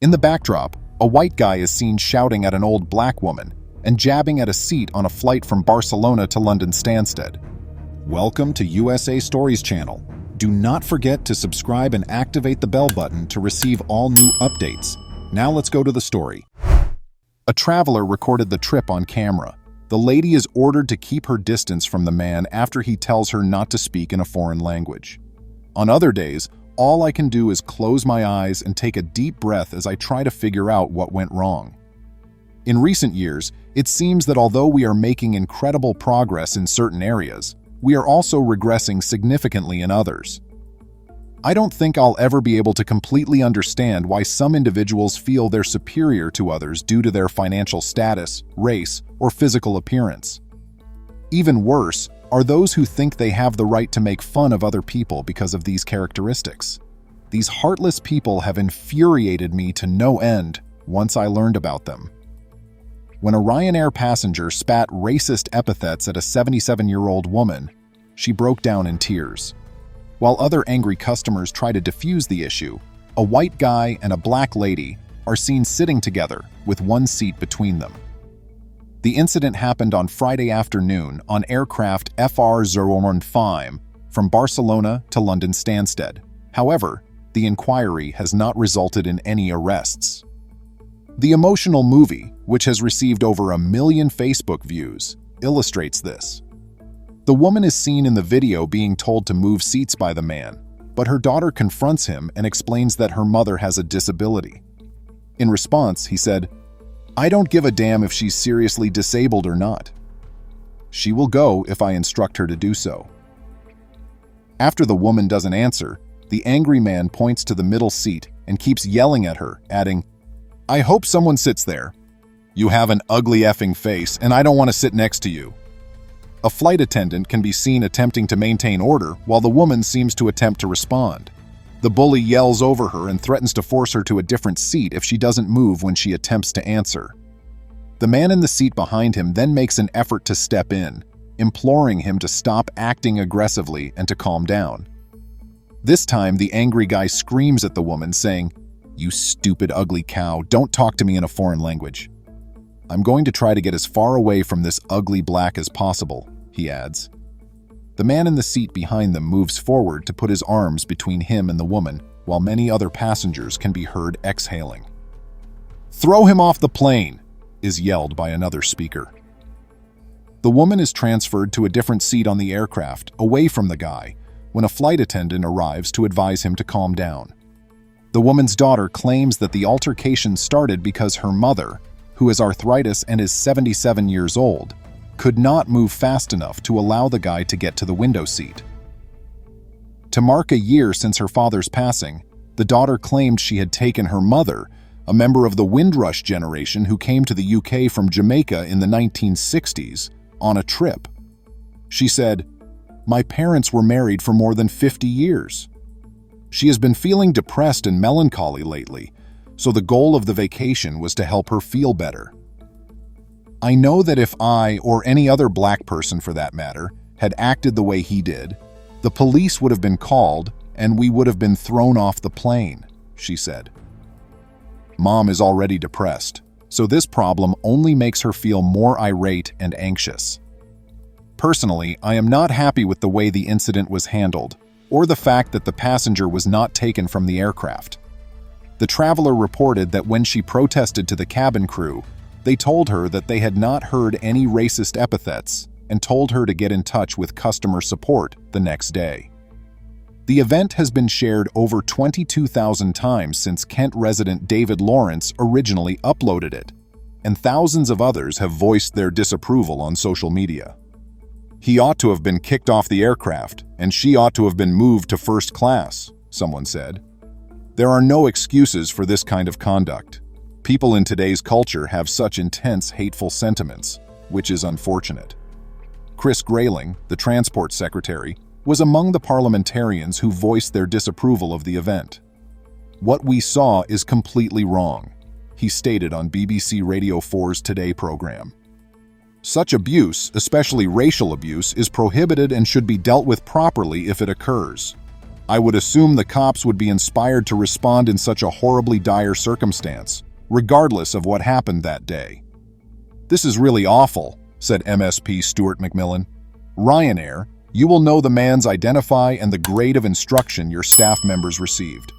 In the backdrop, a white guy is seen shouting at an old black woman and jabbing at a seat on a flight from Barcelona to London Stansted. Welcome to USA Stories channel. Do not forget to subscribe and activate the bell button to receive all new updates. Now let's go to the story. A traveler recorded the trip on camera. The lady is ordered to keep her distance from the man after he tells her not to speak in a foreign language. On other days, all I can do is close my eyes and take a deep breath as I try to figure out what went wrong. In recent years, it seems that although we are making incredible progress in certain areas, we are also regressing significantly in others. I don't think I'll ever be able to completely understand why some individuals feel they're superior to others due to their financial status, race, or physical appearance. Even worse are those who think they have the right to make fun of other people because of these characteristics. These heartless people have infuriated me to no end once I learned about them. When a Ryanair passenger spat racist epithets at a 77-year-old woman, she broke down in tears. While other angry customers try to defuse the issue, a white guy and a black lady are seen sitting together with one seat between them. The incident happened on Friday afternoon on aircraft FR015 from Barcelona to London Stansted. However, the inquiry has not resulted in any arrests. The emotional movie, which has received over 1 million Facebook views, illustrates this. The woman is seen in the video being told to move seats by the man, but her daughter confronts him and explains that her mother has a disability. In response, he said, "I don't give a damn if she's seriously disabled or not. She will go if I instruct her to do so." After the woman doesn't answer, the angry man points to the middle seat and keeps yelling at her, adding, "I hope someone sits there. You have an ugly effing face and I don't want to sit next to you." A flight attendant can be seen attempting to maintain order while the woman seems to attempt to respond. The bully yells over her and threatens to force her to a different seat if she doesn't move when she attempts to answer. The man in the seat behind him then makes an effort to step in, imploring him to stop acting aggressively and to calm down. This time, the angry guy screams at the woman, saying, "You stupid ugly cow, don't talk to me in a foreign language. I'm going to try to get as far away from this ugly black as possible," he adds. The man in the seat behind them moves forward to put his arms between him and the woman, while many other passengers can be heard exhaling. "Throw him off the plane!" is yelled by another speaker. The woman is transferred to a different seat on the aircraft, away from the guy, when a flight attendant arrives to advise him to calm down. The woman's daughter claims that the altercation started because her mother, who has arthritis and is 77 years old, could not move fast enough to allow the guy to get to the window seat. To mark a year since her father's passing, the daughter claimed she had taken her mother, a member of the Windrush generation who came to the UK from Jamaica in the 1960s, on a trip. She said, "My parents were married for more than 50 years. She has been feeling depressed and melancholy lately, so the goal of the vacation was to help her feel better. I know that if I, or any other black person for that matter, had acted the way he did, the police would have been called and we would have been thrown off the plane," she said. Mom is already depressed, so this problem only makes her feel more irate and anxious. Personally, I am not happy with the way the incident was handled, or the fact that the passenger was not taken from the aircraft. The traveler reported that when she protested to the cabin crew, they told her that they had not heard any racist epithets and told her to get in touch with customer support the next day. The event has been shared over 22,000 times since Kent resident David Lawrence originally uploaded it, and thousands of others have voiced their disapproval on social media. "He ought to have been kicked off the aircraft, and she ought to have been moved to first class," someone said. There are no excuses for this kind of conduct. People in today's culture have such intense, hateful sentiments, which is unfortunate. Chris Grayling, the Transport Secretary, was among the parliamentarians who voiced their disapproval of the event. "What we saw is completely wrong," he stated on BBC Radio 4's Today program. "Such abuse, especially racial abuse, is prohibited and should be dealt with properly if it occurs. I would assume the cops would be inspired to respond in such a horribly dire circumstance, regardless of what happened that day. This is really awful, said MSP Stuart McMillan. Ryanair, you will know the man's identify and the grade of instruction your staff members received.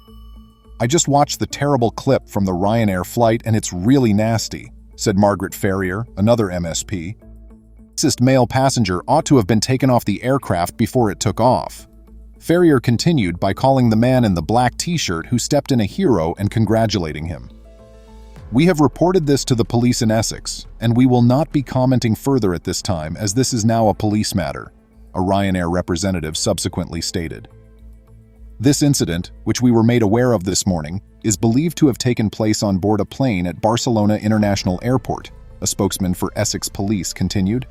I just watched the terrible clip from the Ryanair flight and it's really nasty, said Margaret Ferrier, another MSP. The racist male passenger ought to have been taken off the aircraft before it took off. Ferrier continued by calling the man in the black t-shirt who stepped in a hero and congratulating him. We have reported this to the police in Essex, and we will not be commenting further at this time as this is now a police matter, a Ryanair representative subsequently stated. This incident, which we were made aware of this morning, is believed to have taken place on board a plane at Barcelona International Airport, a spokesman for Essex Police continued.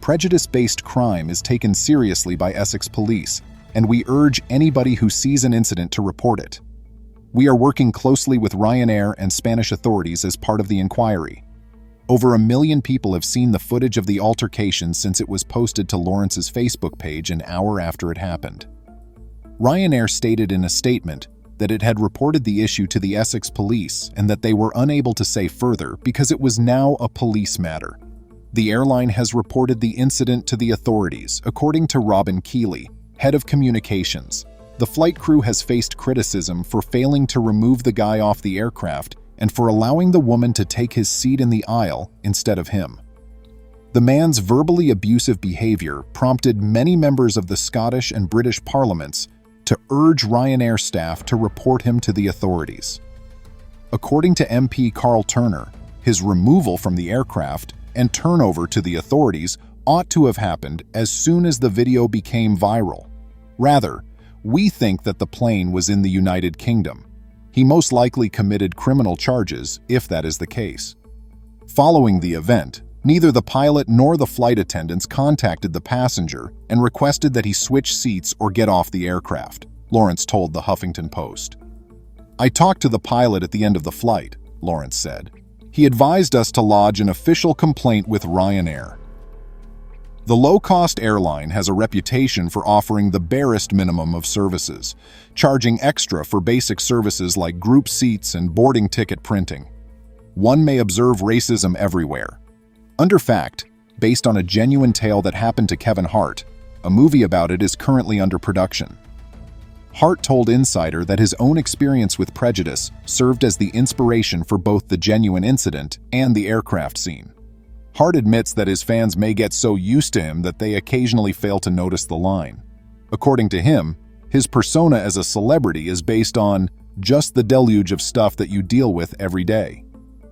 Prejudice-based crime is taken seriously by Essex Police, and we urge anybody who sees an incident to report it. We are working closely with Ryanair and Spanish authorities as part of the inquiry. Over 1 million people have seen the footage of the altercation since it was posted to Lawrence's Facebook page an hour after it happened. Ryanair stated in a statement that it had reported the issue to the Essex Police and that they were unable to say further because it was now a police matter. The airline has reported the incident to the authorities, according to Robin Keeley, head of communications. The flight crew has faced criticism for failing to remove the guy off the aircraft and for allowing the woman to take his seat in the aisle instead of him. The man's verbally abusive behavior prompted many members of the Scottish and British parliaments to urge Ryanair staff to report him to the authorities. According to MP Carl Turner, his removal from the aircraft and turnover to the authorities ought to have happened as soon as the video became viral. Rather, we think that the plane was in the United Kingdom. He most likely committed criminal charges, if that is the case. Following the event, neither the pilot nor the flight attendants contacted the passenger and requested that he switch seats or get off the aircraft, Lawrence told the Huffington Post. I talked to the pilot at the end of the flight, Lawrence said. He advised us to lodge an official complaint with Ryanair. The low-cost airline has a reputation for offering the barest minimum of services, charging extra for basic services like group seats and boarding ticket printing. One may observe racism everywhere. Under fact, based on a genuine tale that happened to Kevin Hart, a movie about it is currently under production. Hart told Insider that his own experience with prejudice served as the inspiration for both the genuine incident and the aircraft scene. Hart admits that his fans may get so used to him that they occasionally fail to notice the line. According to him, his persona as a celebrity is based on just the deluge of stuff that you deal with every day.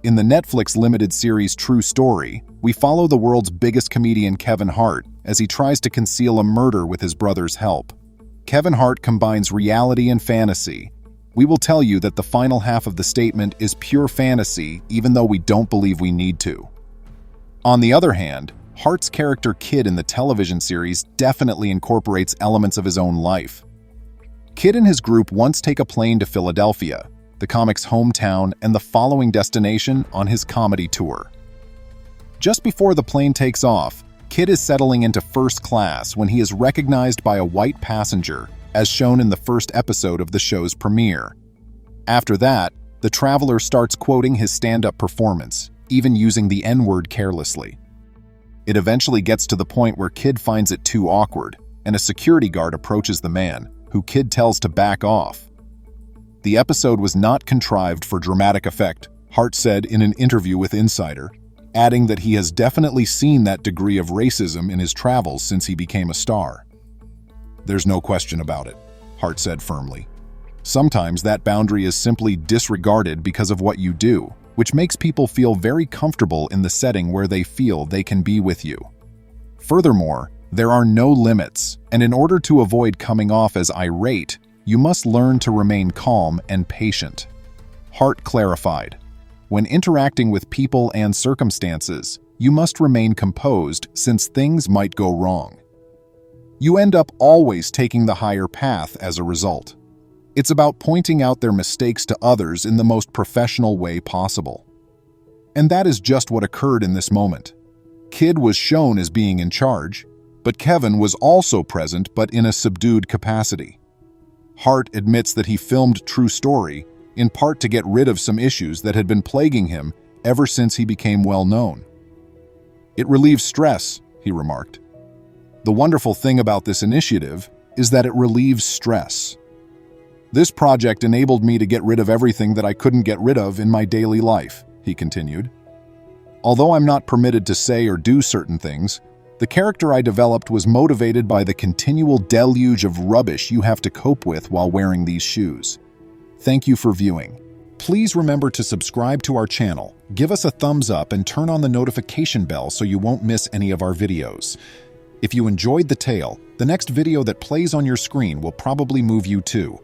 In the Netflix limited series True Story, we follow the world's biggest comedian Kevin Hart as he tries to conceal a murder with his brother's help. Kevin Hart combines reality and fantasy. We will tell you that the final half of the statement is pure fantasy, even though we don't believe we need to. On the other hand, Hart's character Kid in the television series definitely incorporates elements of his own life. Kid and his group once take a plane to Philadelphia, the comic's hometown and the following destination on his comedy tour. Just before the plane takes off, Kid is settling into first class when he is recognized by a white passenger, as shown in the first episode of the show's premiere. After that, the traveler starts quoting his stand-up performance, even using the N-word carelessly. It eventually gets to the point where Kid finds it too awkward, and a security guard approaches the man, who Kid tells to back off. The episode was not contrived for dramatic effect, Hart said in an interview with Insider, adding that he has definitely seen that degree of racism in his travels since he became a star. There's no question about it, Hart said firmly. Sometimes that boundary is simply disregarded because of what you do, which makes people feel very comfortable in the setting where they feel they can be with you. Furthermore, there are no limits, and in order to avoid coming off as irate, you must learn to remain calm and patient. Hart clarified, when interacting with people and circumstances, you must remain composed since things might go wrong. You end up always taking the higher path as a result. It's about pointing out their mistakes to others in the most professional way possible. And that is just what occurred in this moment. Kid was shown as being in charge, but Kevin was also present but in a subdued capacity. Hart admits that he filmed True Story in part to get rid of some issues that had been plaguing him ever since he became well known. "It relieves stress," he remarked. "The wonderful thing about this initiative is that it relieves stress. This project enabled me to get rid of everything that I couldn't get rid of in my daily life," he continued. "Although I'm not permitted to say or do certain things, the character I developed was motivated by the continual deluge of rubbish you have to cope with while wearing these shoes. Thank you for viewing. Please remember to subscribe to our channel, give us a thumbs up, and turn on the notification bell so you won't miss any of our videos. If you enjoyed the tale, the next video that plays on your screen will probably move you too.